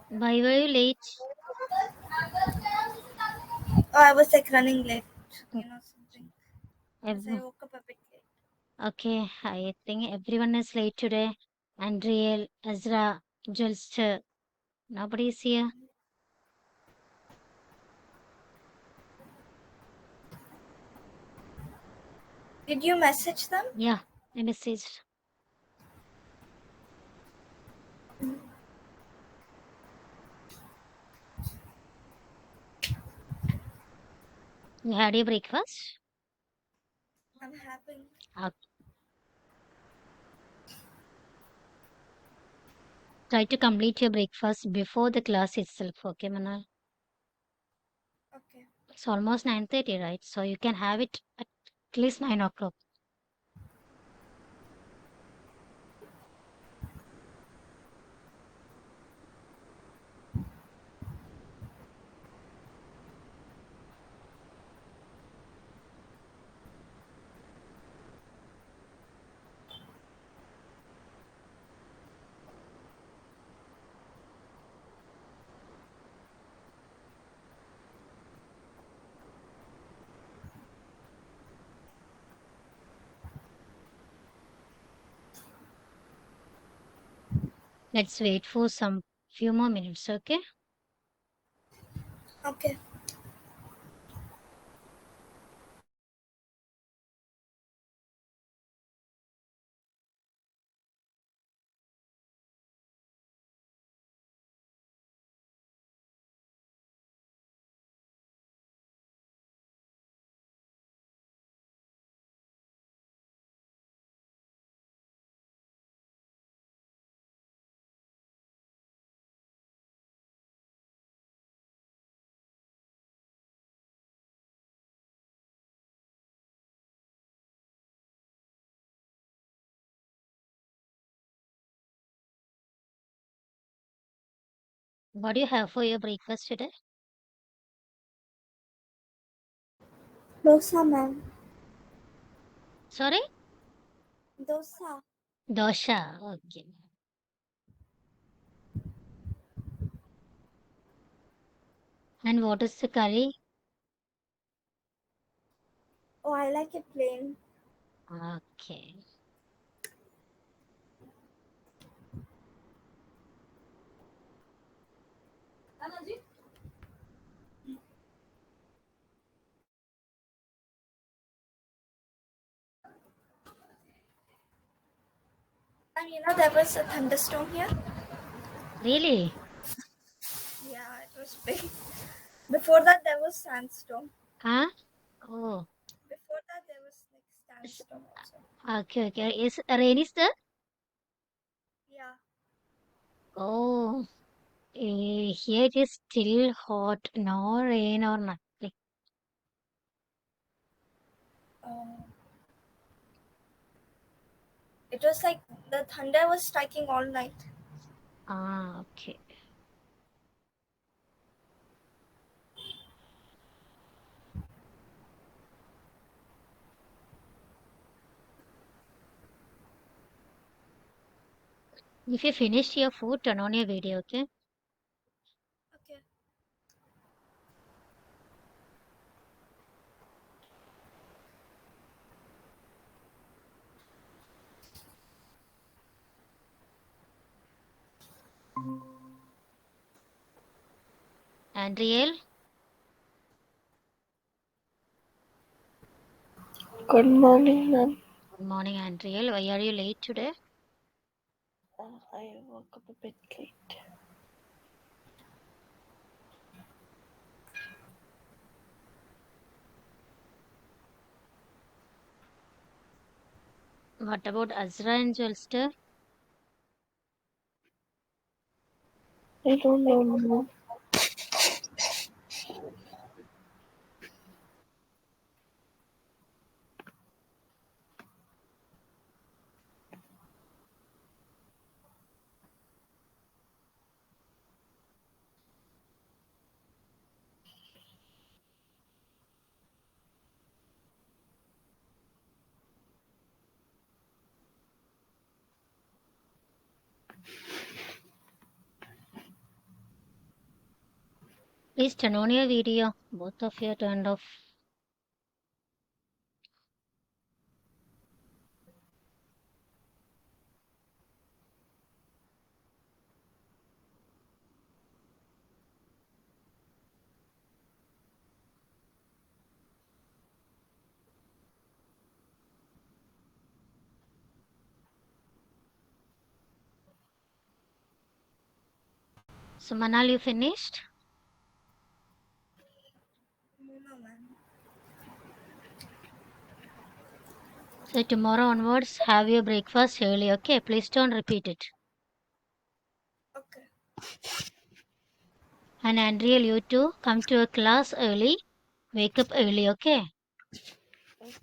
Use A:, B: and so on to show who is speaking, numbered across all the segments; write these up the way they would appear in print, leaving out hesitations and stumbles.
A: Why were you late?
B: Oh, I was like running late, something. Because I
A: Ev-
B: woke up a bit late.
A: Okay, I think everyone is late today. Andriel, Ezra, Julster, nobody is here.
B: Did you message them?
A: Yeah, I messaged. You had your breakfast?
B: I'm having.
A: Try to complete your breakfast before the class itself, okay, Manal?
B: Okay.
A: It's almost 9:30, right? So you can have it at least 9 o'clock. Let's wait for some few more minutes, okay?
B: Okay.
A: What do you have for your breakfast today?
B: Dosa, ma'am.
A: Sorry?
B: Dosa.
A: Dosha. Okay. And what is the curry?
B: Oh, I like it plain.
A: Okay.
B: And there was a thunderstorm here.
A: Really?
B: Yeah, it was big. Before that, there was sandstorm.
A: Huh? Oh.
B: Before that, there was like
A: s-
B: sandstorm also.
A: Okay, okay. Is rain is there?
B: Yeah.
A: Oh, here it is still hot. No rain or nothing.
B: Oh. It was like the thunder was striking all night.
A: Ah, okay. If you finish your food, turn on your video, okay?
B: Okay.
A: Andriel,
C: Good morning, ma'am.
A: good morning, Andriel. Why are you late today?
C: I woke up a bit late.
A: What about Azra and Julster?
C: I don't know, ma'am.
A: Please turn on your video. Both of you are turned off. So, Manal, you finished?
B: No, ma'am.
A: So, tomorrow onwards, have your breakfast early, okay? Please don't repeat it.
B: Okay.
A: And Andrea, you too, come to a class early. Wake up early, okay?
C: Okay.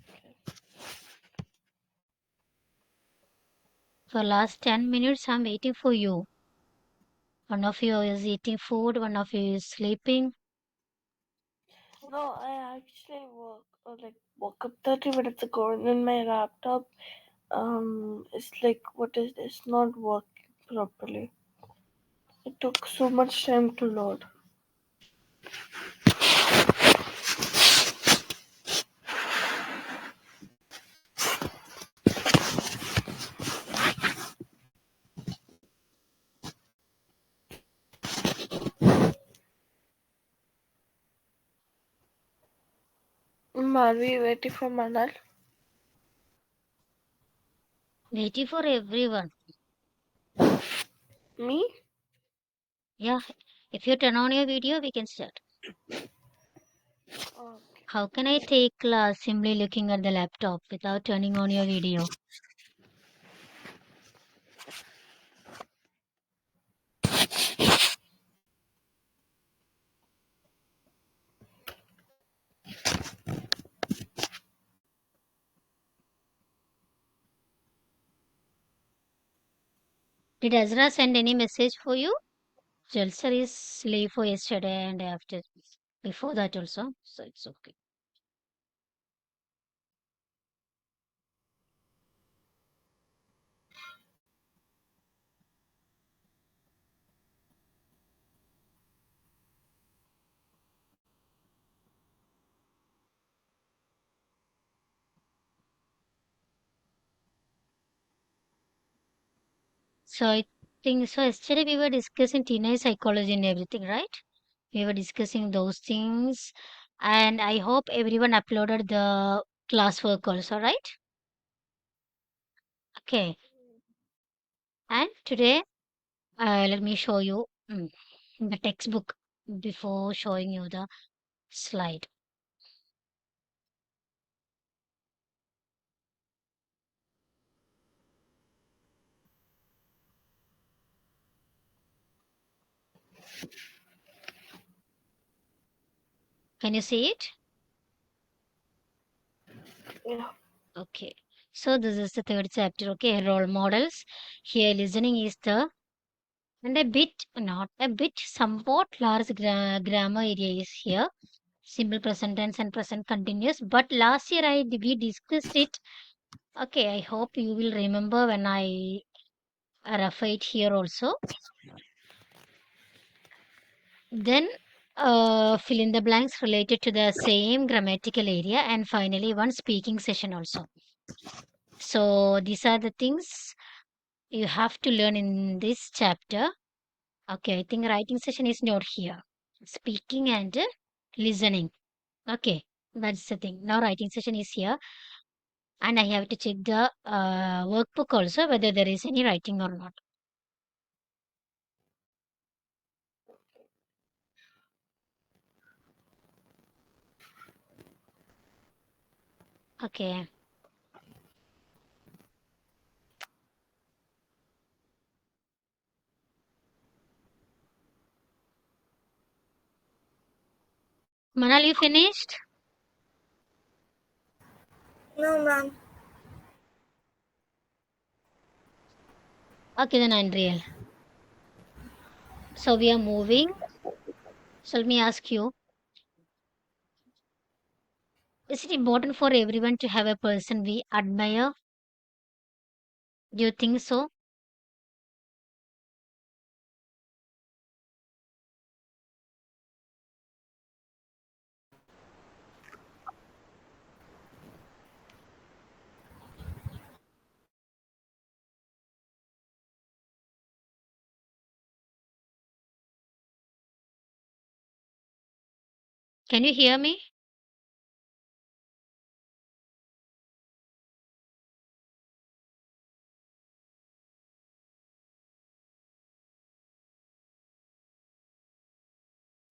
A: For last 10 minutes, I'm waiting for you. One of you is eating food, one of you is sleeping.
C: No, I actually woke up 30 minutes ago, and then my laptop it's like, what is this? Not working properly. It took so much time to load. Are we waiting for Manal?
A: Waiting for everyone.
C: Me?
A: Yeah, if you turn on your video, we can start.
C: Okay.
A: How can I take class simply looking at the laptop without turning on your video? Did Ezra send any message for you? Jalsar is leave for yesterday and after before that also, so it's okay. So I think so. Yesterday we were discussing teenage psychology and everything, right? We were discussing those things, and I hope everyone uploaded the classwork also, right? Okay. And today, let me show you the textbook before showing you the slide. Can you see it?
C: Yeah.
A: Okay. So this is the third chapter. Okay, role models. Here, listening is the and a bit, not a bit, somewhat large grammar area is here. Simple present tense and present continuous. But last year we discussed it. Okay, I hope you will remember when I refer it here also. Then fill in the blanks related to the same grammatical area, and finally one speaking session also. So these are the things you have to learn in this chapter. Okay, I think writing session is not here. Speaking and listening. Okay, that's the thing. Now writing session is here, and I have to check the workbook also whether there is any writing or not. Okay. Manal, you finished?
B: No, ma'am.
A: Okay, then Unreal. So we are moving. So let me ask you, is it important for everyone to have a person we admire? Do you think so? Can you hear me?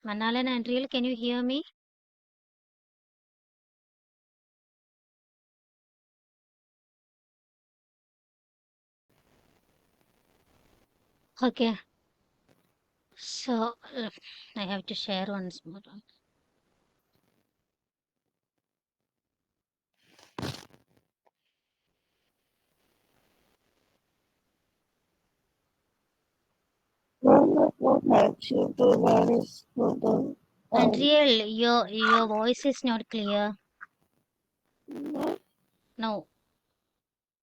A: Manal and Andriel, can you hear me? Okay. So I have to share once more.
C: What helps you to learn is for the
A: Andriel, your voice is not clear.
C: not
A: No,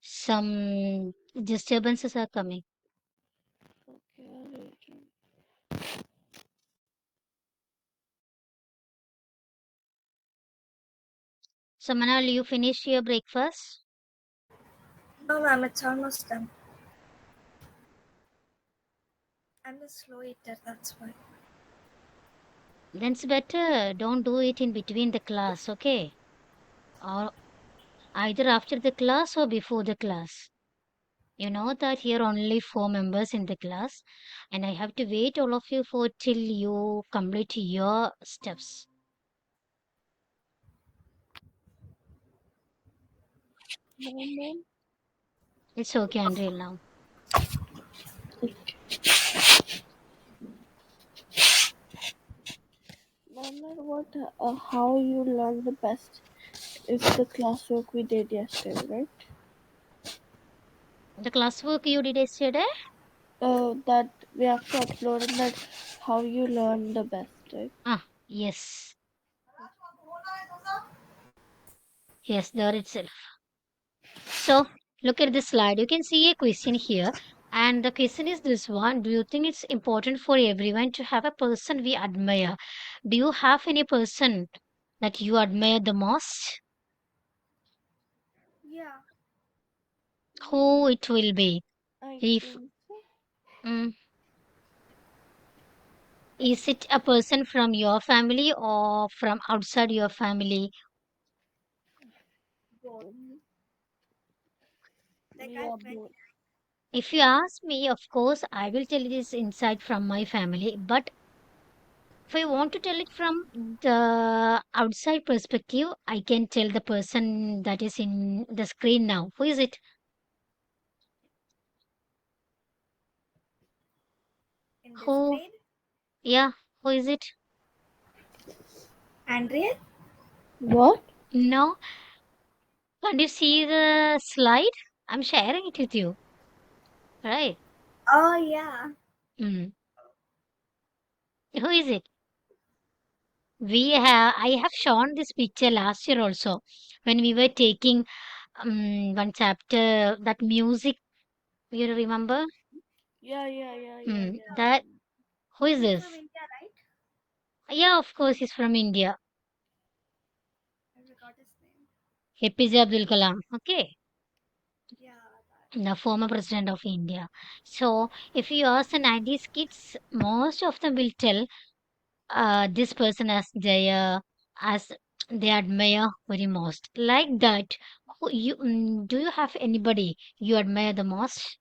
A: some disturbances are coming.
C: okay.
A: So Manal, you finish your breakfast?
B: No, ma'am, it's almost done. I'm a slow eater, that's why.
A: Then it's better. Don't do it in between the class, okay? Or either after the class or before the class. You know that here are only 4 members in the class, and I have to wait all of you for till you complete your steps.
C: Mama,
A: It's okay, Andrew, now.
C: Mama, what? How you learn the best is the classwork we did yesterday, right?
A: The classwork you did yesterday?
C: That we have to upload and that how you learn the best, right?
A: Ah, yes. Yes, there itself. So, look at this slide. You can see a question here. And the question is this one. Do you think it's important for everyone to have a person we admire? Do you have any person that you admire the most?
B: Yeah,
A: Who it will be?
C: I
A: If
C: think so.
A: mm, is it a person from your family or from outside your family?
C: Both.
B: like
C: We
B: I
C: are
B: went.
C: both.
A: If you ask me, of course, I will tell you this insight from my family. But if I want to tell it from the outside perspective, I can tell the person that is in the screen now. Who is it?
B: In this
A: Who?
B: grade.
A: Yeah, who is it?
B: Andrea?
C: What?
A: No. Can you see the slide? I'm sharing it with you. Right.
B: Oh, yeah.
A: Mm. Who is it? I have shown this picture last year also when we were taking one chapter that music. You remember?
B: Yeah.
A: That who is
B: He's from
A: this?
B: India, right?
A: Yeah, of course, he's from India.
B: I forgot his name.
A: APJ Abdul Kalam. Okay,
B: Yeah, that.
A: the former president of India. So, if you ask the 90s kids, most of them will tell this person as they admire very most. Like that, do you have anybody you admire the most?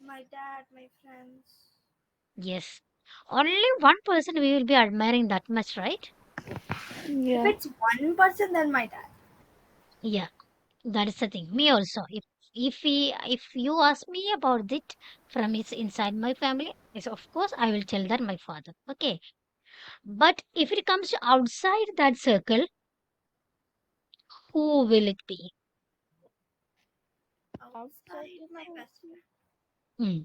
B: My dad, my friends.
A: Yes. Only one person we will be admiring that much, right?
B: If
C: Yeah.
B: it's one person, then my dad.
A: Yeah, that is the thing. Me also. If you ask me about it from its inside my family, yes, of course I will tell that my father. Okay. But if it comes to outside that circle, who will it be?
C: Outside
B: Outside,
C: the
B: my best
C: circle.
B: friend.
A: Hmm.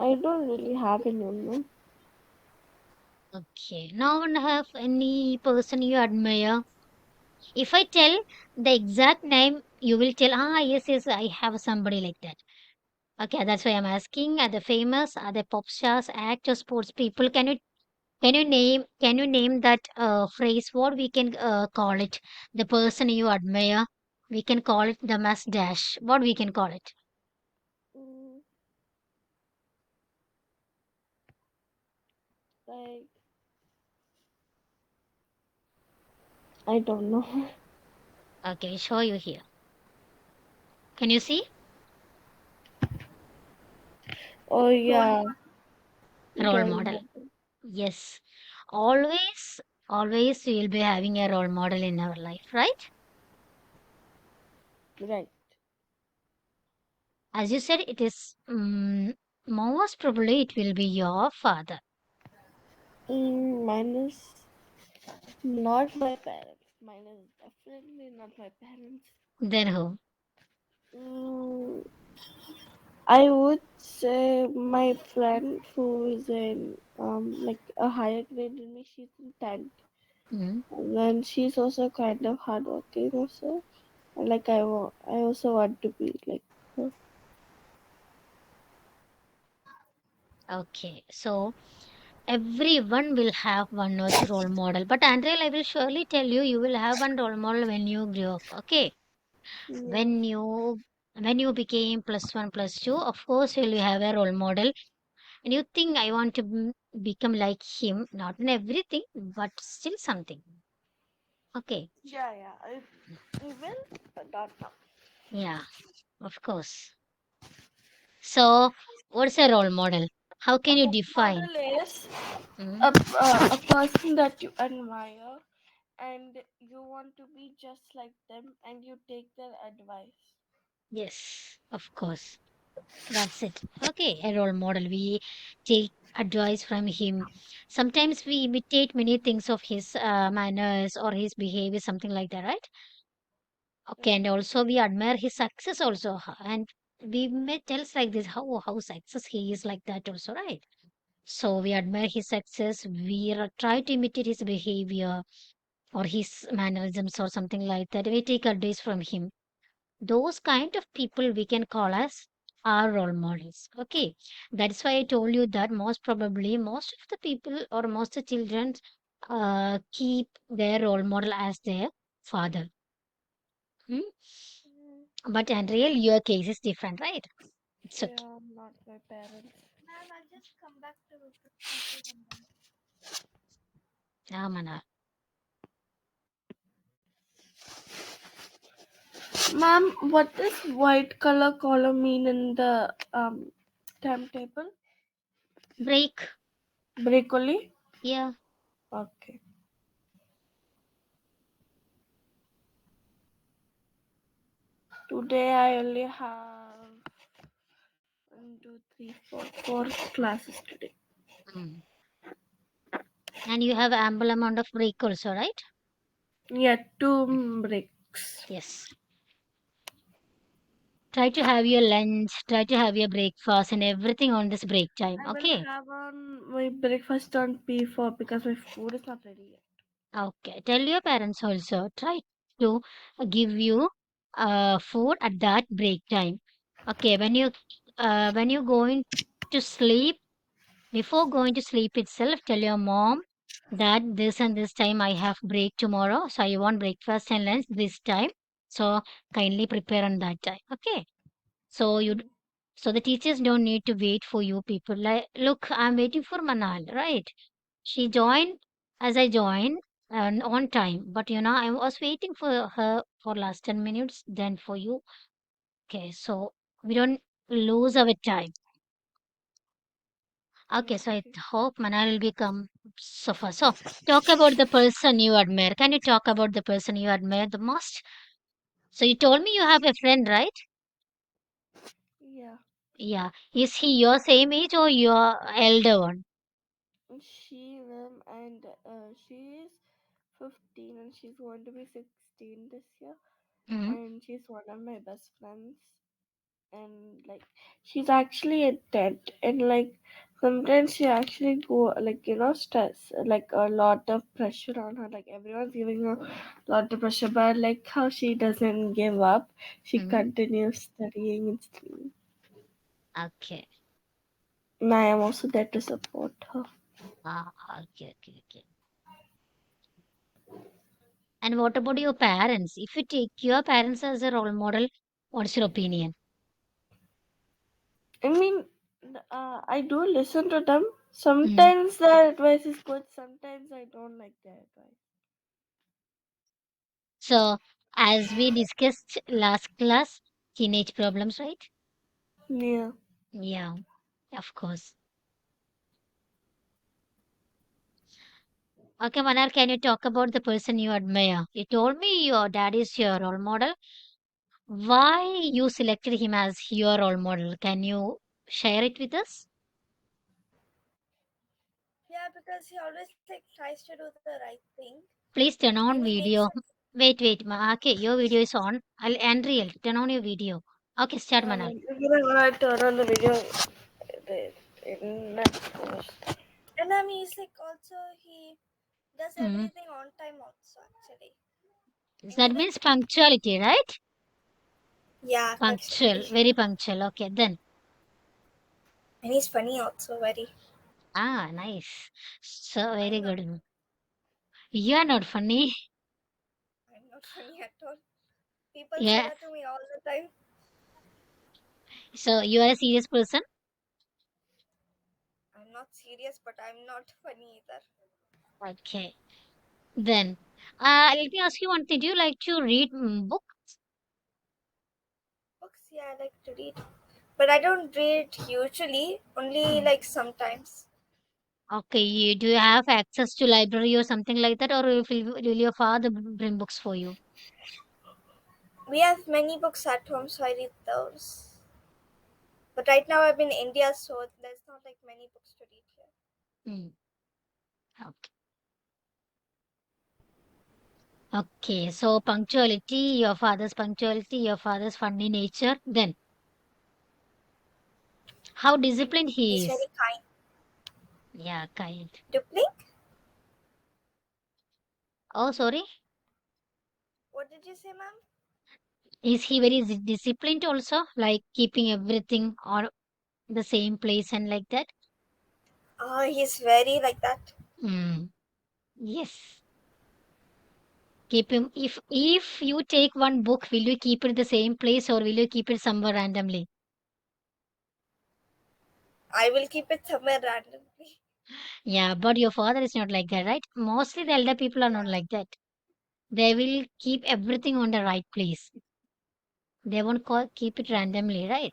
C: I don't really have anyone. No?
A: Okay. No one have any person you admire. If I tell the exact name, you will tell, yes, I have somebody like that. Okay, that's why I'm asking. Are they famous? Are they pop stars, actors, sports people? Can you name that phrase? What we can call it? The person you admire. We can call it the mass dash. What we can call it?
C: Mm, Like, I don't know.
A: Okay, show you here. Can you see?
C: Oh
B: Role
C: yeah,
A: Role
C: role
A: model.
C: model.
A: Yes. Always, always we will be having a role model in our life, right?
C: Right.
A: As you said, it is most probably it will be your father.
C: Mine is not my parents. Mine is definitely not my parents.
A: Then who?
C: Mm, I would say my friend who is in like a higher grade than me. She's in 10th,
A: Mm,
C: and then she's also kind of hardworking also. And like I also want to be like her.
A: okay. So everyone will have one or two role model. But Andrea, I will surely tell you, you will have one role model when you grow up. Okay.
C: Yeah,
A: When you became plus one, plus two, of course you will have a role model. And you think I want to become like him, not in everything, but still something. Okay.
C: yeah. I will, but not now.
A: Yeah, of course. So, what's a role model? How
C: A
A: can you
C: role
A: define?
C: model is
A: Mm,
C: a person that you admire and you want to be just like them and you take their advice.
A: yes, of course. That's it. Okay, a role model. We take advice from him. Sometimes we imitate many things of his manners or his behavior, something like that, right? Okay, and
C: Right.
A: also we admire his success also, and we may tell us like this how success he is like that also, right? So we admire his success. We try to imitate his behavior or his mannerisms or something like that. We take advice from him. Those kind of people we can call as our role models. Okay, that's why I told you that most probably most of the people or most of the children keep their role model as their father. Hmm?
C: Mm,
A: But in real, your case is different, right? It's okay.
C: yeah, not my parents.
B: Ma'am, I'll just come back to after some time.
A: Yeah, Mana.
C: Ma'am, what does white color column mean in the timetable?
A: Break.
C: Broccoli?
A: Yeah.
C: Okay. Today I only have one, two, three, four classes today.
A: Mm. And you have ample amount of break also, right?
C: Yeah, two breaks.
A: Yes. Try to have your lunch, try to have your breakfast and everything on this break time.
C: I will
A: Okay.
C: have on my breakfast on P4 because my food is not ready yet.
A: Okay. Tell your parents also. Try to give you food at that break time. Okay. When you going to sleep, before going to sleep itself, tell your mom that this and this time I have break tomorrow. So I want breakfast and lunch this time. So kindly prepare on that time. Okay. So so the teachers don't need to wait for you people. Like, look, I'm waiting for Manal, right? She joined as I joined on time, but I was waiting for her for last 10 minutes. Then for you, okay. So we don't lose our time. Okay, so I
C: Okay.
A: hope Manal will become so far. So talk about the person you admire. Can you talk about the person you admire the most? So you told me you have a friend, right?
C: Yeah.
A: Yeah. Is he your same age or your elder one?
C: She is 15 and she's going to be 16 this year.
A: Mm-hmm.
C: And she's one of my best friends. And like, she's actually a 10th. And like, sometimes she actually go, like, stress, like a lot of pressure on her. Like, everyone's giving her a lot of pressure. But like, how she doesn't give up, she
A: Mm-hmm.
C: continues studying and studying.
A: Okay.
C: And I am also there to support her.
A: Ah, okay, okay, okay. And what about your parents? If you take your parents as a role model, what's your opinion?
C: I mean, I do listen to them,
A: Mm.
C: Sometimes their advice is good, sometimes I don't like their advice.
A: So, as we discussed last class, teenage problems, right?
C: Yeah.
A: Yeah, of course. Okay, Manar, can you talk about the person you admire? You told me your dad is your role model. Why you selected him as your role model? Can you share it with us?
B: Yeah, because he always like tries to do the right thing,
A: Please turn
B: and
A: on
B: he makes
A: video.
B: it.
A: Wait. Okay, your video is on. Unreal. Turn on your video. Okay, start, Manar.
C: Even when I turn on the video, the internet goes.
B: And I mean, he's like also he does
A: Mm.
B: everything on time also actually, and he
A: That
B: like
A: means punctuality, right?
B: yeah,
A: Punctual,
B: punctuality,
A: very punctual. Okay, then.
B: and he's funny also very.
A: Ah, nice. So, very
B: I'm not.
A: good. You are not funny.
B: I'm not funny at all. People say
A: Yeah.
B: that to me all the time.
A: So, you are a serious person?
B: I'm not serious, but I'm not funny either.
A: Okay. Then, let me ask you one thing. Do you like to read book?
B: Books, yeah, I like to read, but I don't read usually. Only
A: Mm.
B: like sometimes.
A: Okay. Do you have access to library or something like that, or will your father bring books for you?
B: We have many books at home, so I read those. But right now I'm in India, so there's not like many books to read here.
A: Mm. Okay. Okay. So, punctuality, your father's punctuality, your father's funny nature. Then, how disciplined he
B: He's
A: is.
B: very kind.
A: Yeah, kind.
B: Dupling?
A: Oh, sorry.
B: What did you say, ma'am?
A: Is he very disciplined also, like keeping everything on the same place and like that?
B: Oh, he's very like that.
A: Mm. Yes. Keep him. If you take one book, will you keep it the same place or will you keep it somewhere randomly?
B: I will keep it somewhere randomly.
A: Yeah, but your father is not like that, right? Mostly the elder people are not
B: Yeah.
A: like that. They will keep everything on the right place. They won't keep it randomly, right?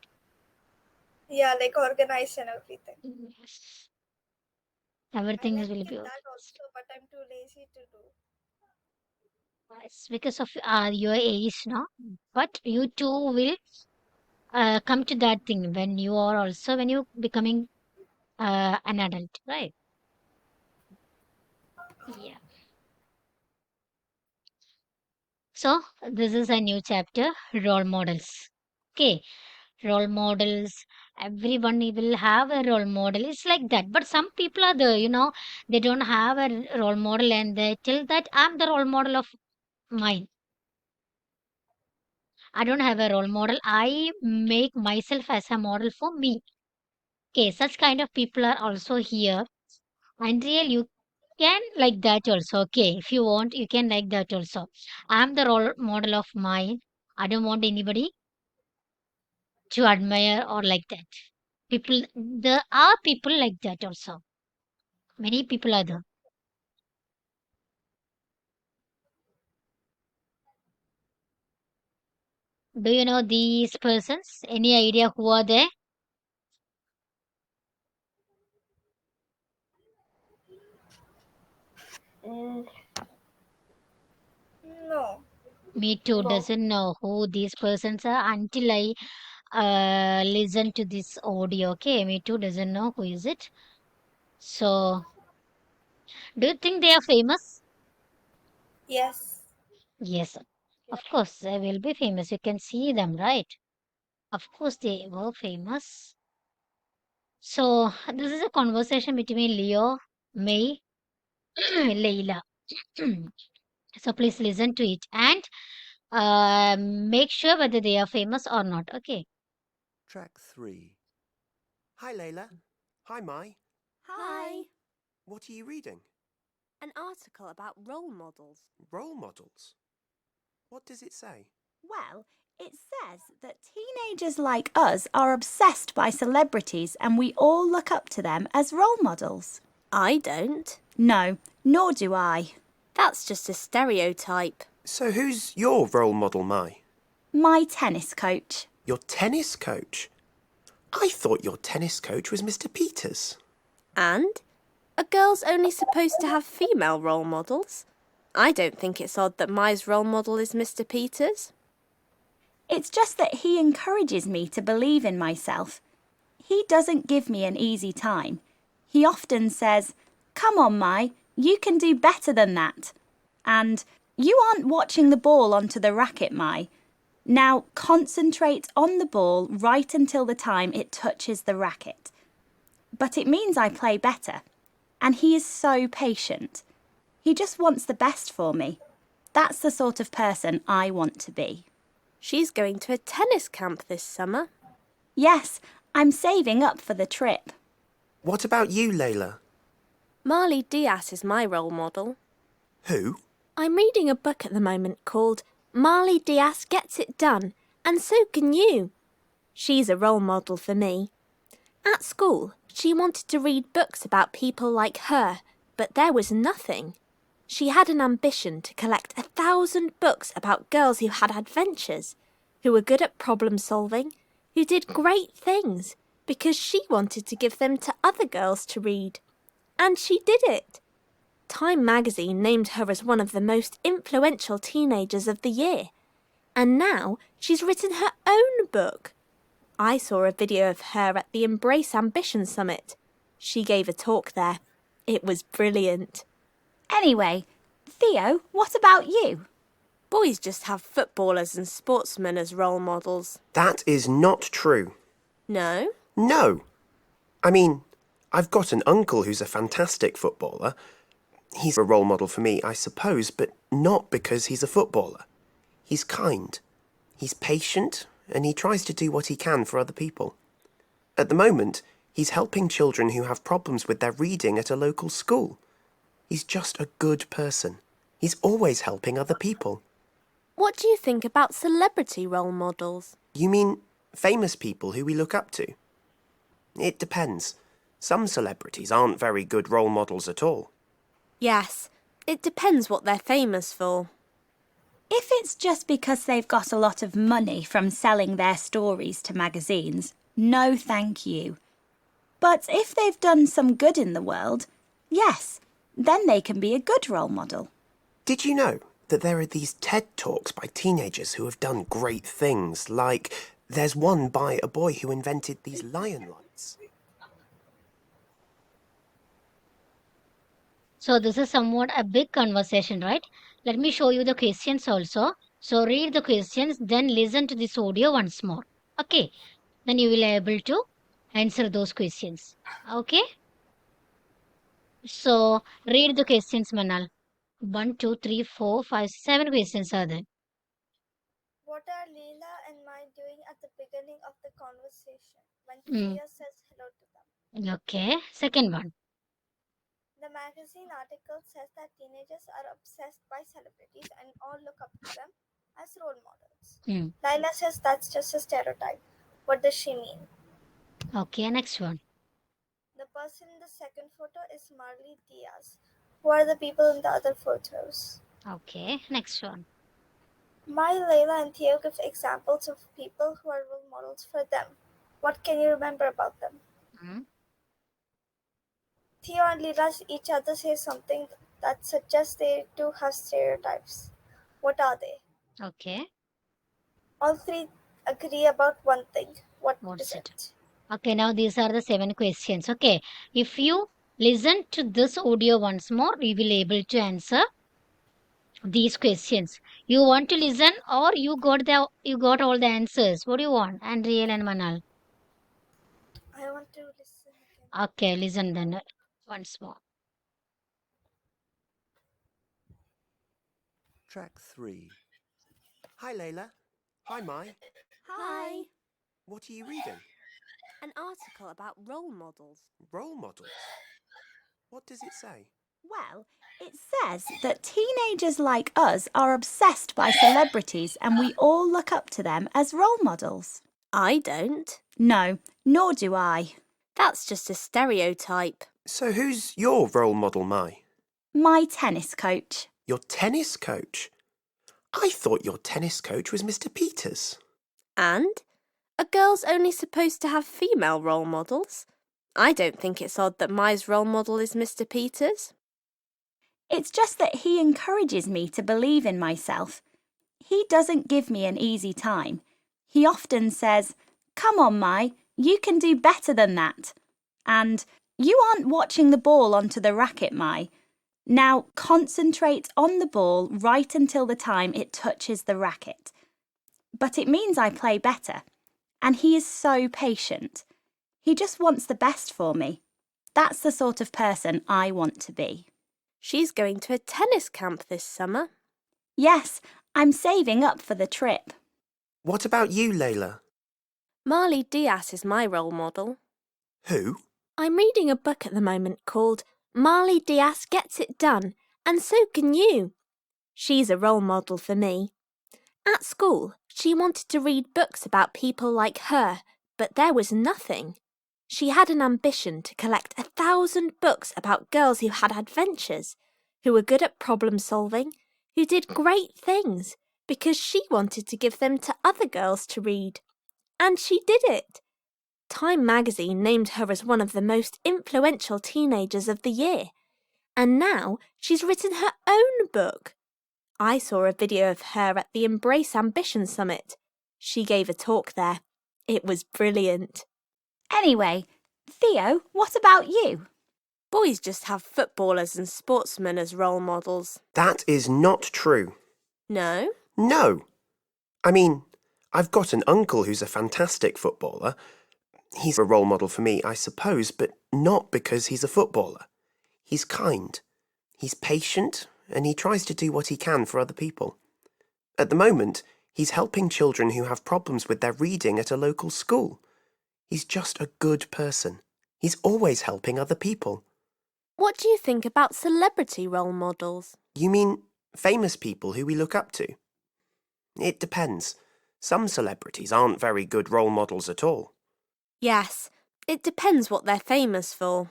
B: Yeah, like organized and everything.
A: Yes.
B: I
A: Everything
B: like
A: will be
B: it that
A: organized.
B: also, but I'm too lazy to do.
A: It's because of your age, no? But you too will come to that thing when you are also when you becoming an adult, right? Yeah. So this is a new chapter, role models. Okay, role models. Everyone will have a role model. It's like that. But some people are there, they don't have a role model and they tell that I'm the role model of mine. I don't have a role model. I make myself as a model for me. Okay, such kind of people are also here. And real, you can like that also. Okay, if you want, you can like that also. I'm the role model of mine. I don't want anybody to admire or like that. People, there are people like that also. Many people are there. Do you know these persons? Any idea who are they?
C: Mm,
B: No.
A: Me too
C: no.
A: doesn't know who these persons are until I listen to this audio. Okay, me too doesn't know who is it. So, do you think they are famous?
B: Yes.
A: Yes,
C: Yeah.
A: of course, they will be famous. You can see them, right? Of course, they were famous. So, this is a conversation between Leo, May, Leila. So, please listen to it and make sure whether they are famous or not. Okay.
D: Track 3. Hi, Layla. Hi, Mai.
E: Hi.
D: What are you reading?
E: An article about role models.
D: Role models. What does it say?
E: Well, It says that teenagers like us are obsessed by celebrities and we all look up to them as role models.
F: I don't.
E: No, nor do I.
F: That's just a stereotype.
D: So who's your role model, Mai?
E: My tennis coach.
D: Your tennis coach? I thought your tennis coach was Mr. Peters.
F: And? A girl's only supposed to have female role models. I don't think it's odd that Mai's role model is Mr. Peters.
E: It's just that he encourages me to believe in myself. He doesn't give me an easy time. He often says, "Come on, Mai, you can do better than that." And, "You aren't watching the ball onto the racket, Mai. Now concentrate on the ball right until the time it touches the racket." But it means I play better. And he is so patient. He just wants the best for me. That's the sort of person I want to be.
F: She's going to a tennis camp this summer.
E: Yes, I'm saving up for the trip.
D: What about you, Layla?
F: Marley Diaz is my role model.
D: Who?
F: I'm reading a book at the moment called Marley Diaz Gets It Done, and so can you. She's a role model for me. At school, she wanted to read books about people like her, but there was nothing. She had an ambition to collect 1,000 books about girls who had adventures, who were good at problem solving, who did great things, because she wanted to give them to other girls to read. And she did it. Time magazine named her as one of the most influential teenagers of the year. And now she's written her own book. I saw a video of her at the Embrace Ambition Summit. She gave a talk there. It was brilliant.
E: Anyway, Theo, what about you?
F: Boys just have footballers and sportsmen as role models.
D: That is not true.
F: No?
D: No. I mean, I've got an uncle who's a fantastic footballer. He's a role model for me, I suppose, but not because he's a footballer. He's kind. He's patient, and he tries to do what he can for other people. At the moment, he's helping children who have problems with their reading at a local school. He's just a good person. He's always helping other people.
F: What do you think about celebrity role models?
D: You mean famous people who we look up to? It depends. Some celebrities aren't very good role models at all.
F: Yes, it depends what they're famous for.
E: If it's just because they've got a lot of money from selling their stories to magazines, no thank you. But if they've done some good in the world, yes, then they can be a good role model.
D: Did you know that there are these TED Talks by teenagers who have done great things, like there's one by a boy who invented these lion lights?
A: So this is somewhat a big conversation, right? Let me show you the questions also. So read the questions, then listen to this audio once more. Okay. Then you will be able to answer those questions. Okay. So read the questions, Manal. 1, 2, 3, 4, 5, 7 questions are there.
B: What are Leela and Mai doing at the beginning of the conversation when
A: Mm.
B: Tia says hello to them?
A: Okay. Second one.
B: The magazine article says that teenagers are obsessed by celebrities and all look up to them as role models.
A: Mm.
B: Laila says that's just a stereotype. What does she mean?
A: Okay. Next one.
B: The person in the second photo is Marley Diaz. Who are the people in the other photos?
A: Okay. Next one.
B: Mai, Layla, and Theo give examples of people who are role models for them. What can you remember about them?
A: Mm.
B: Theo and Leela each other say something that suggests they too have stereotypes. What are they?
A: Okay.
B: All three agree about one thing. What
A: What's
B: is
A: it?
B: it?
A: Okay. Now these are the 7 questions. Okay. If you listen to this audio once more, we will able to answer these questions. You want to listen or you got all the answers? What do you want? Andriel and Manal.
B: I want to listen again.
A: Okay, listen then once more.
D: Track 3. Hi, Layla. Hi, Mai.
F: Hi.
D: What are you reading?
F: An article about role models.
D: Role models? What does it say?
E: Well, it says that teenagers like us are obsessed by celebrities and we all look up to them as role models.
F: I don't.
E: No, nor do I.
F: That's just a stereotype.
D: So who's your role model, Mai?
E: My tennis coach.
D: Your tennis coach? I thought your tennis coach was Mr. Peters.
F: And? A girl's only supposed to have female role models. I don't think it's odd that Mai's role model is Mr. Peters.
E: It's just that he encourages me to believe in myself. He doesn't give me an easy time. He often says, "Come on, Mai, you can do better than that." And, "You aren't watching the ball onto the racket, Mai. Now concentrate on the ball right until the time it touches the racket." But it means I play better. And he is so patient. He just wants the best for me. That's the sort of person I want to be.
F: She's going to a tennis camp this summer.
E: Yes, I'm saving up for the trip.
D: What about you, Layla?
F: Marley Diaz is my role model.
D: Who?
F: I'm reading a book at the moment called Marley Diaz Gets It Done, and so can you. She's a role model for me. At school, she wanted to read books about people like her, but there was nothing. She had an ambition to collect 1,000 books about girls who had adventures, who were good at problem solving, who did great things, because she wanted to give them to other girls to read. And she did it. Time magazine named her as one of the most influential teenagers of the year. And now she's written her own book. I saw a video of her at the Embrace Ambition Summit. She gave a talk there. It was brilliant.
E: Anyway, Theo, what about you?
F: Boys just have footballers and sportsmen as role models.
D: That is not true.
F: No?
D: No. I mean, I've got an uncle who's a fantastic footballer. He's a role model for me, I suppose, but not because he's a footballer. He's kind. He's patient, and he tries to do what he can for other people. At the moment, he's helping children who have problems with their reading at a local school. He's just a good person. He's always helping other people.
F: What do you think about celebrity role models?
D: You mean famous people who we look up to? It depends. Some celebrities aren't very good role models at all.
F: Yes, it depends what they're famous for.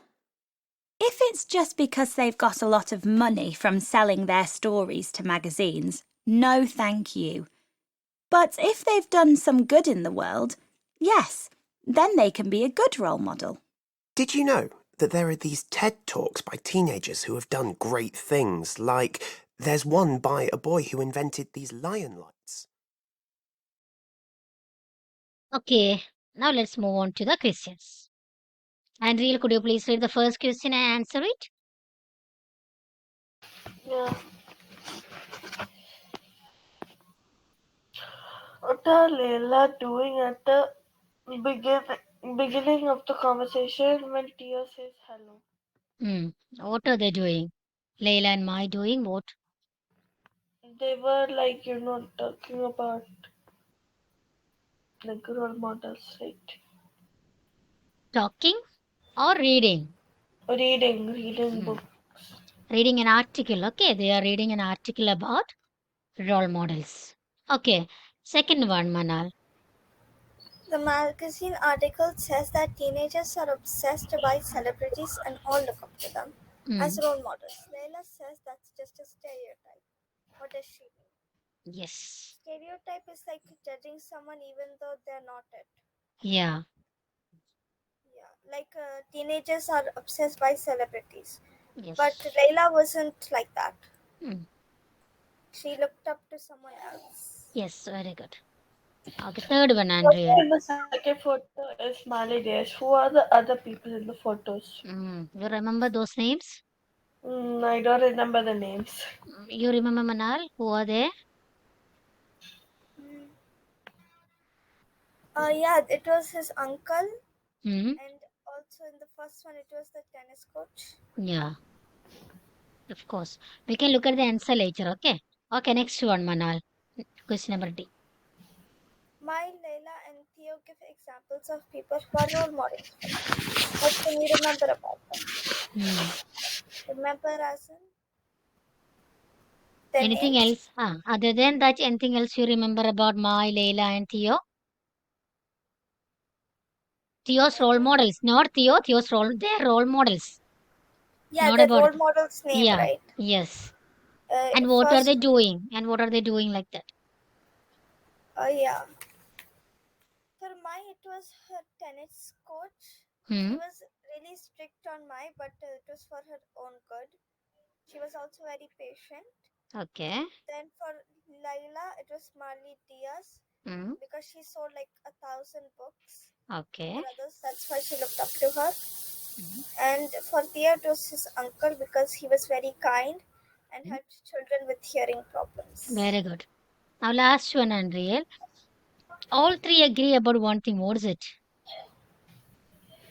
E: If it's just because they've got a lot of money from selling their stories to magazines, no thank you. But if they've done some good in the world, yes, then they can be a good role model.
D: Did you know that there are these TED Talks by teenagers who have done great things, like there's one by a boy who invented these lion lights?
A: Okay, now let's move on to the questions. Andriel, could you please read the first question and answer it?
C: Yeah. What are Layla doing at the beginning of the conversation when Tia says hello?
A: What are they doing? Layla and Mai doing what?
C: They were talking about like role models, right?
A: Talking or reading?
C: Reading books.
A: Reading an article. Okay, they are reading an article about role models. Okay, second one, Manal.
B: The magazine article says that teenagers are obsessed by celebrities and all look up to them as role models. Layla says that's just a stereotype. What does she mean?
A: Yes.
B: Stereotype is like judging someone even though they're not it.
A: Yeah.
B: Yeah, like teenagers are obsessed by celebrities.
A: Yes.
B: But Layla wasn't like that. She looked up to someone else.
A: Yes, very good. Okay, third one, Andrea.
C: In the second photo is Marley Diaz. Who are the other people in the photos?
A: You remember those names?
C: I don't remember the names.
A: You remember, Manal? Who are they?
B: Yeah, it was his uncle.
A: And
B: also in the first one, it was the tennis coach.
A: Yeah. Of course. We can look at the answer later, okay? Okay, next one, Manal. Question number D.
B: Mai, Layla, and Theo give examples of people who are role models. What can you remember about them? Remember as in their
A: Anything
B: names?
A: else? Other than that, anything else you remember about Mai, Leila, and Theo? Theo's
B: I
A: role
B: don't.
A: models, not Theo. Theo's role, their role models,
B: Yeah,
A: not
B: the
A: about.
B: role model's name,
A: Yeah.
B: right?
A: Yes. And what are
B: First,
A: they doing? And what are they doing like that?
B: yeah. For Mai, it was her tennis coach. He
A: Hmm.
B: was really strict on Mai, but it was for her own good. She was also very patient.
A: Okay.
B: Then for Laila, it was Marley Diaz
A: Hmm.
B: because she sold like 1,000 books
A: Okay.
B: for others. That's why she looked up to her.
A: Hmm.
B: And for Thea, it was his uncle because he was very kind and helped children with hearing problems.
A: Very good. Now, last one, Andrea. All three agree about one thing. What is it?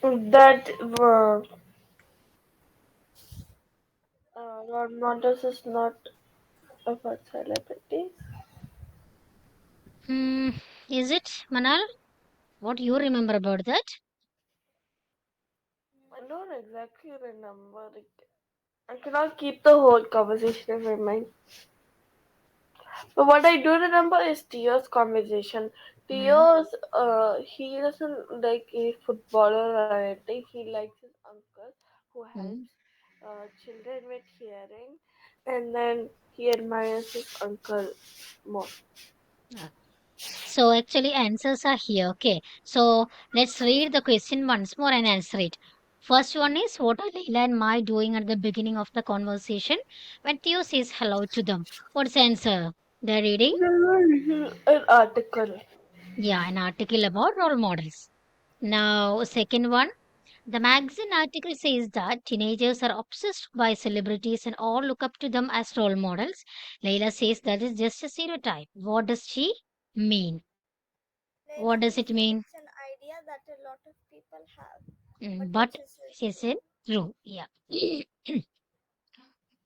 C: That role models is not about celebrities.
A: Hmm. Is it, Manal? What you remember about that?
C: I don't exactly remember it. I cannot keep the whole conversation in my mind. But what I do remember is Tio's conversation.
A: Hmm.
C: He doesn't like a footballer or anything. He likes his uncle who
A: Hmm.
C: helps children with hearing, and then he admires his uncle more.
A: Ah. So actually answers are here. Okay. So let's read the question once more and answer it. First one is what are Leila and Mai doing at the beginning of the conversation when Theo says hello to them? What's the answer? They're reading?
C: An article.
A: Yeah, an article about role models. Now, second one, the magazine article says that teenagers are obsessed by celebrities and all look up to them as role models. Leila says that is just a stereotype. What does she mean?
B: Leila
A: What does
B: means
A: it
B: that
A: mean?
B: it's an idea that a lot of people have, but
A: But
B: which is
A: she
B: true.
A: said true. Yeah.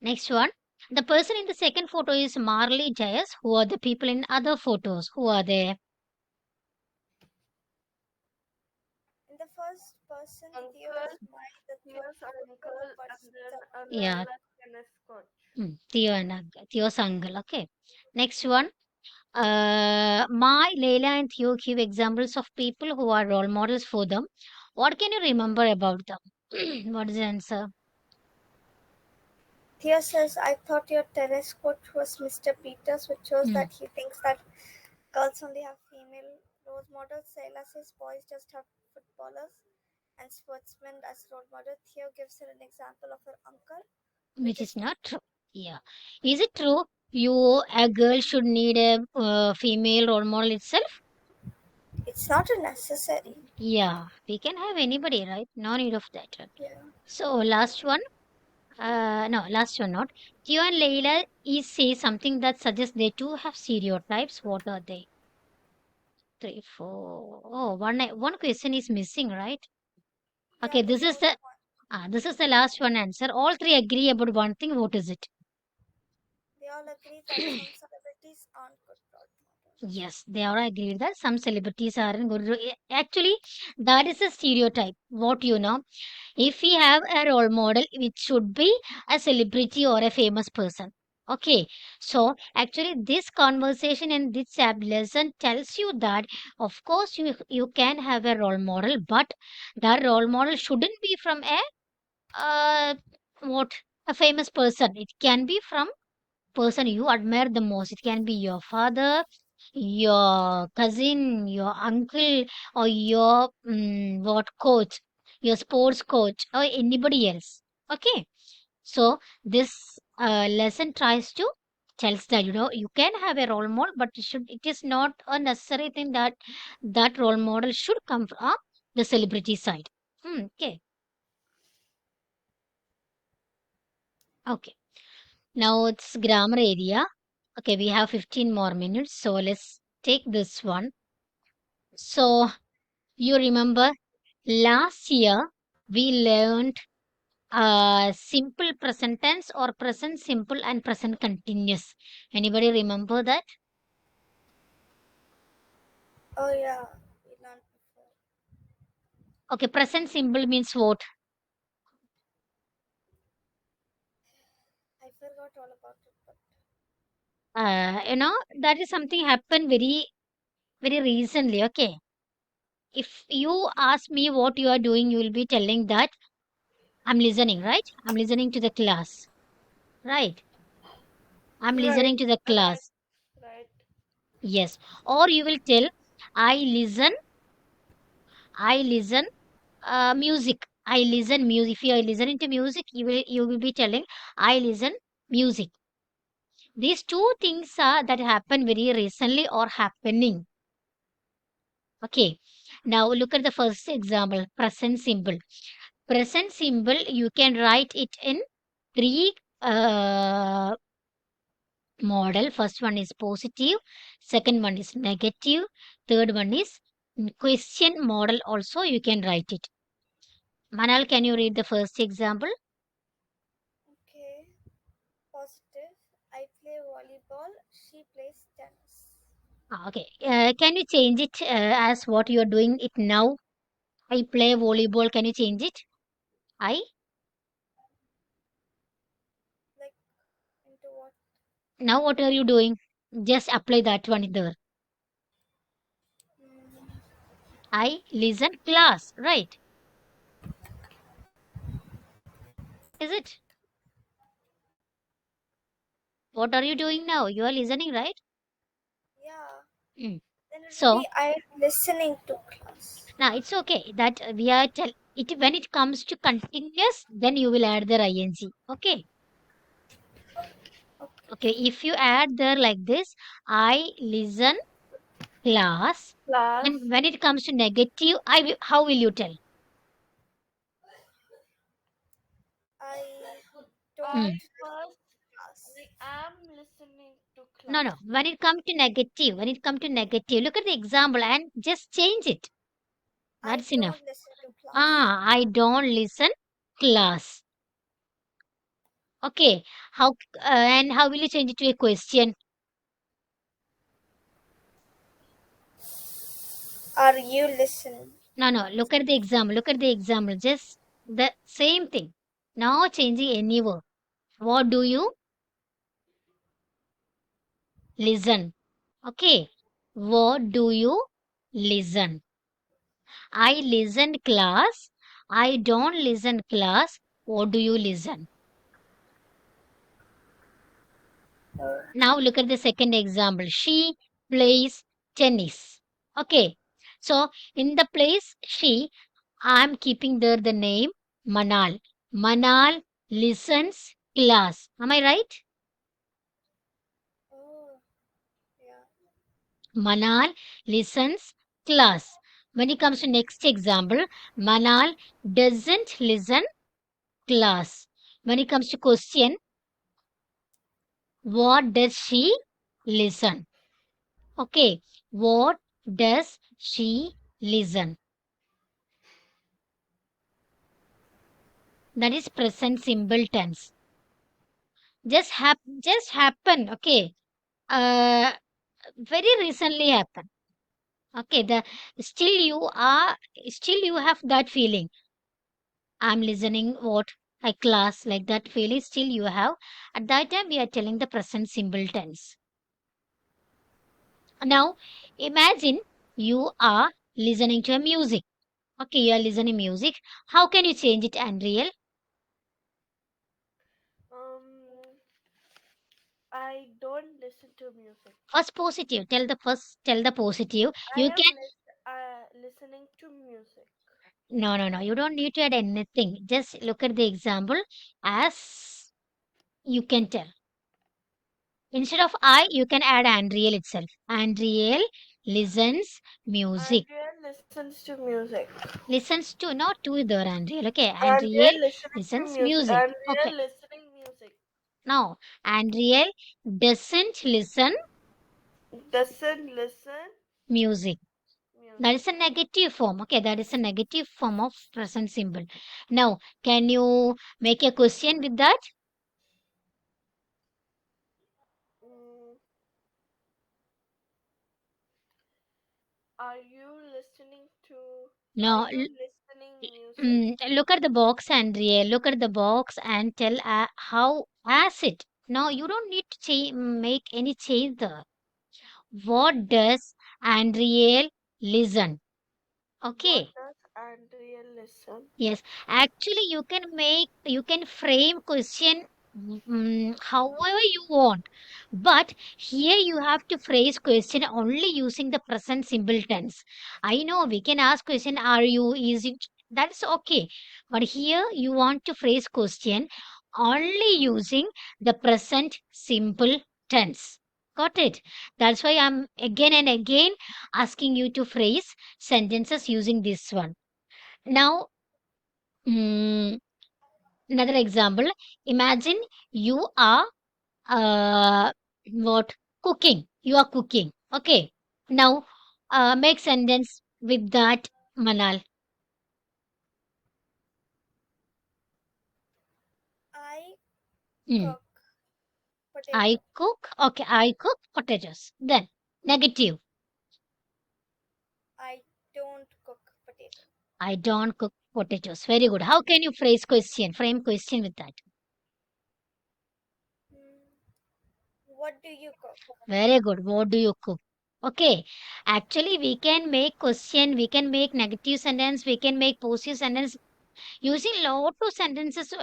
A: Next one. The person in the second photo is Marley Jayas. Who are the people in other photos? Who are they?
B: In the first person, Theo
C: Uncle,
B: is the cute
C: Theo's
B: footballer
C: uncle, and then
B: person.
A: Yeah.
C: Laila's tennis coach.
A: Theo and Theo's uncle. Okay. Next one. My Leila and Theo give examples of people who are role models for them. What can you remember about them? What is the answer?
B: Theo says, I thought your tennis coach was Mr. Peters, which shows
A: Hmm.
B: that he thinks that girls only have female role models. Leila says boys just have footballers and sportsmen as role models. Theo gives her an example of her uncle, which
A: Which is
B: is not
A: not true. Yeah. Is it true? A girl should need a female role model itself?
B: it's not a necessary.
A: Yeah, we can have anybody, right? No need of that.
B: Yeah.
A: So last one. No, last one not. Theo and Leila is say something that suggests they too have stereotypes. What are they? Three, four. Oh, one question is missing, right?
B: Yeah,
A: Okay,
B: the fourth one.
A: this is the last one answer. All three agree about one thing. What is it?
B: They all agree that some celebrities aren't good role models.
A: Yes, they are agreed that some celebrities aren't good. Actually, that is a stereotype. What you know, if we have a role model, it should be a celebrity or a famous person. Okay, so actually, this conversation and this lesson tells you that, of course, you can have a role model, but that role model shouldn't be from a uh, what a famous person. It can be from person you admire the most. It can be your father, your cousin, your uncle, or your what coach, your sports coach, or anybody else. Okay, so this lesson tries to tells that you can have a role model, but it is not a necessary thing that that role model should come from the celebrity side. Okay, okay. Now it's grammar area. Okay, we have 15 more minutes, so let's take this one. So, you remember last year we learned simple present tense or present simple and present continuous. Anybody remember that?
B: Oh yeah, we learned before.
A: Okay, present simple means what?
B: I forgot all about it, but
A: That is something happened very, very recently. Okay. If you ask me what you are doing, you will be telling that I'm listening, right? I'm listening to the class, right? I'm
C: Right,
A: listening to the
C: right,
A: class.
C: right.
A: Yes. Or you will tell, I listen, I listen music. I listen music. If you are listening to music, you will be telling, I listen music. These two things are that happen very recently or happening. Okay. Now look at the first example, present simple. Present simple, you can write it in three model. First one is positive, second one is negative, third one is question model also you can write it. Manal, can you read the first example?
B: okay. Positive. I play volleyball. She plays tennis.
A: Okay. Can you change it as what you are doing it now? I play volleyball. Can you change it? I
B: Like into what?
A: Now what are you doing? Just apply that one there.
B: Mm,
A: I listen class, right? Is it? What are you doing now? You are listening, right?
B: yeah.
A: Mm.
B: Then it will
A: So
B: be I am listening to class.
A: now it's okay that we are tell it when it comes to continuous, then you will add the ing. Okay. Okay.
B: Okay.
A: If you add there like this, I listen class.
C: Class.
A: And when it comes to negative, how will you tell?
B: I don't
C: I
A: Mm.
B: listen
C: first,
B: to class.
C: I am listening to
A: No,
C: class.
A: no. When it come to negative, look at the example and just change it.
B: I
A: That's enough.
B: don't listen to class.
A: I don't listen class. Okay. How will you change it to a question?
B: Are you listening?
A: No, no. Look at the example. Look at the example. Just the same thing. Now changing any word. What do you listen? Okay. What do you listen? I listen class. I don't listen class. What do you listen?
B: Oh,
A: Now look at the second example. She plays tennis. Okay. So in the place she, I'm keeping there the name Manal. Manal listens class. Am I right?
B: oh, yeah.
A: Manal listens class. When it comes to next example, Manal doesn't listen class. When it comes to question, what does she listen? Okay, what does she listen? That is present simple tense. Just happen. Okay, uh, very recently happened. Okay, the still you are still you have that feeling. I'm listening what a class like that feeling. Still you have at that time we are telling the present simple tense. Now imagine you are listening to a music. Okay, you are listening music. How can you change it and real?
C: Um, I don't listen to music.
A: First positive. Tell the positive.
C: I
A: You
C: am
A: can
C: listening to music.
A: no no no. You don't need to add anything. Just look at the example as you can tell. Instead of I, you can add Andriel itself. Andriel listens music.
C: Andrea listens to music.
A: Listens to not to the Andriel. Okay.
C: Andrea
A: Andriel
C: listening to
A: listens
C: music.
A: music.
C: Andrea
A: Okay.
C: listening music.
A: Now Andriel doesn't listen
C: Doesn't listen
A: music. That
C: music.
A: is a negative form. Okay, that is a negative form of present symbol. Now, can you make a question with that?
C: Mm, are you listening to? Are
A: No,
C: you listening
A: Look at the box, Andrea. Look at the box and tell how as it. No, you don't need to make any change there. What does Andriel listen?
C: What
A: Okay.
C: does Andrea listen?
A: Yes. Actually, you can frame question however you want. But here you have to phrase question only using the present simple tense. I know we can ask question, are you, is it? That's okay. But here you want to phrase question only using the present simple tense. Got it? That's why I'm again and again asking you to phrase sentences using this one. Now, mm, another example. Imagine you are what cooking. You are cooking. Okay. Now, make sentence with that, Manal.
B: I
A: Mm.
B: cook potato.
A: I cook. Okay, I cook potatoes. Then negative.
B: I don't cook potato.
A: I don't cook potatoes. Very good. How can you phrase question? Frame question with that.
B: Hmm. What do you cook?
A: Very good. What do you cook? Okay. Actually, we can make question, we can make negative sentence, we can make positive sentence using lot of sentences.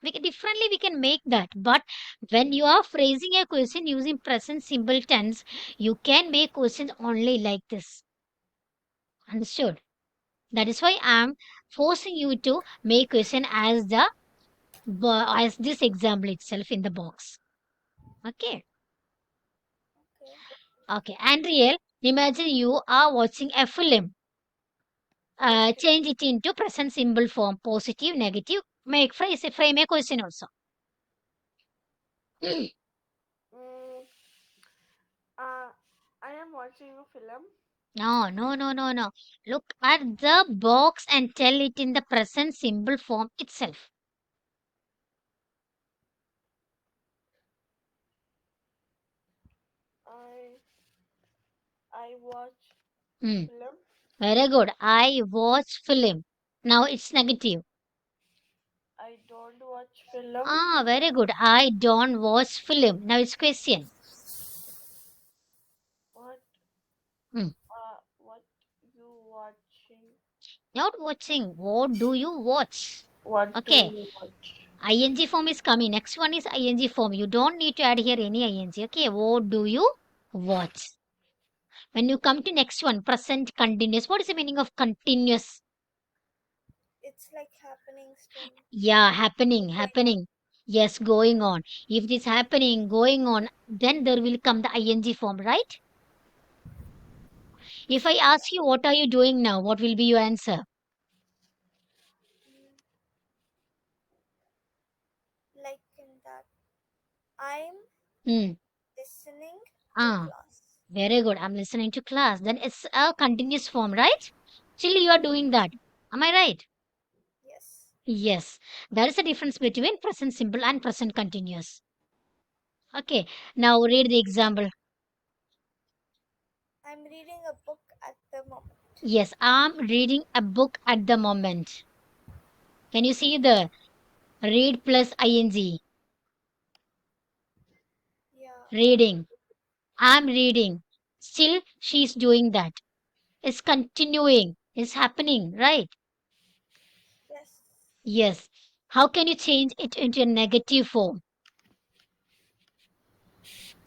A: Differently, we can make that. But when you are phrasing a question using present simple tense, you can make questions only like this. Understood? That is why I am forcing you to make question as as this example itself in the box. Okay.
B: Okay.
A: Okay. And real, imagine you are watching a film.
B: Okay.
A: Change it into present simple form, positive, negative. Make phrase, frame a question also.
C: Mm, uh, I am watching a film.
A: No, no, no, no, no. Look at the box and tell it in the present simple form itself.
C: I I watch
A: Hmm.
C: film.
A: Very good. I watch film. Now it's negative.
C: I don't watch film.
A: Ah, very good. I don't watch film. Now it's question.
C: What
A: Hmm.
C: what you watching?
A: Not watching. What do you watch?
C: What do
A: Okay.
C: you watch?
A: ING form is coming. Next one is ING form. You don't need to add here any ING. Okay. What do you watch? When you come to next one, present continuous. What is the meaning of continuous?
B: It's like happening still,
A: Yeah, happening,
B: going on.
A: happening. Yes, going on. If it is happening, going on, then there will come the ing form, right? If I ask you, what are you doing now? What will be your answer?
B: Mm, like in that, I'm
A: Hmm.
B: listening to
A: Ah,
B: class.
A: very good. I'm listening to class. Then it's a continuous form, right? Still, you are doing that. Am I right?
B: Yes.
A: Yes. There is a difference between present simple and present continuous. Okay. Now read the example.
B: I'm reading a book at the moment.
A: Yes, I'm reading a book at the moment. Can you see the read plus ing?
B: Yeah.
A: Reading. I'm reading. Still, she's doing that. It's continuing. It's happening, right?
B: Yes.
A: Yes. How can you change it into a negative form?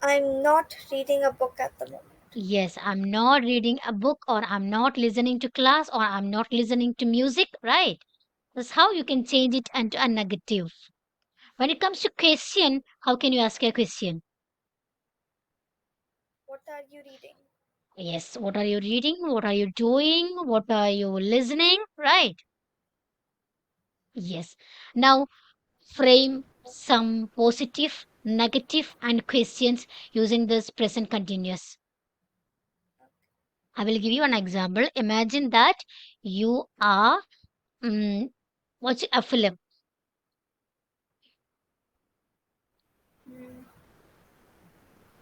B: I'm not reading a book at the moment.
A: Yes, I'm not reading a book, or I'm not listening to class, or I'm not listening to music, right? That's how you can change it into a negative. When it comes to question, how can you ask a question?
B: What are you reading?
A: Yes, what are you reading? What are you doing? What are you listening? Right? Yes. Now frame some positive, negative, and questions using this present continuous. I will give you an example. Imagine that you are watching a film.
B: Mm,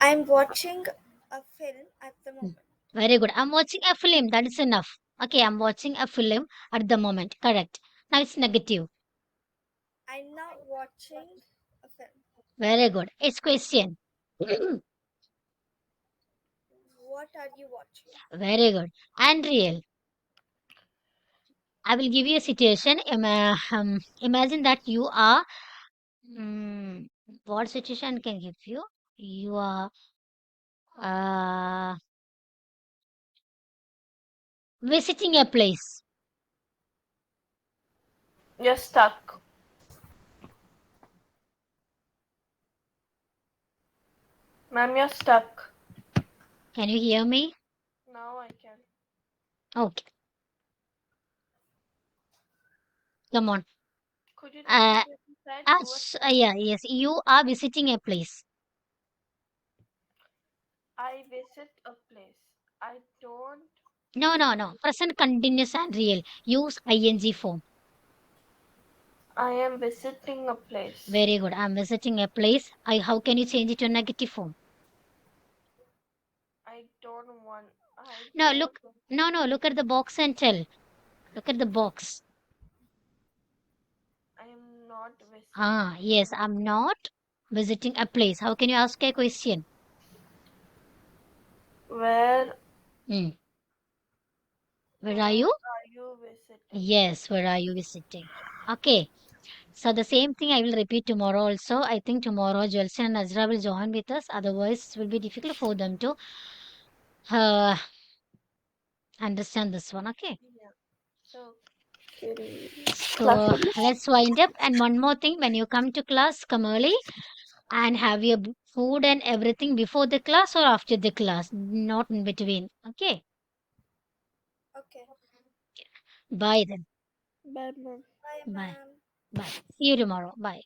B: I'm watching a film at the
A: Mm,
B: moment.
A: Very good. I'm watching a film. That is enough. Okay, I'm watching a film at the moment. Correct. Now it's negative.
B: I'm now watching a film.
A: Very good. It's question.
B: What are you watching?
A: Very good. And real. I will give you a situation. Imagine that you are. Mm, what situation can give you? You are uh, visiting a place.
C: You're stuck. Ma'am, you're stuck.
A: Can you hear me?
C: Now I can.
A: Okay. Come on.
C: Could you
A: Uh,
C: repeat what you said? You were stuck.
A: yeah, yes. You are visiting a place.
C: I visit a place. I don't.
A: No, no, no. Present continuous and real. Use ing form.
C: I am visiting a place.
A: Very good. I'm visiting a place. How can you change it to negative form?
C: I don't want. I
A: No,
C: don't.
A: look. No, no. Look at the box and tell. Look at the box.
C: I am not visiting.
A: Ah, yes. I'm not visiting a place. How can you ask a question?
C: Where
A: Hmm. Where are
C: Where
A: you?
C: are you visiting?
A: Yes. Where are you visiting? Okay. So the same thing I will repeat tomorrow also. I think tomorrow Jelson and Nazra will join with us. Otherwise, it will be difficult for them to uh, understand this one. Okay.
C: Yeah. So, in class
A: So
C: finish?
A: let's wind up. And one more thing, when you come to class, come early and have your food and everything before the class or after the class, not in between. Okay.
B: Okay.
A: Bye then.
C: Bye, mom.
B: Bye,
A: Bye.
B: ma'am.
A: Bye. See you tomorrow. Bye.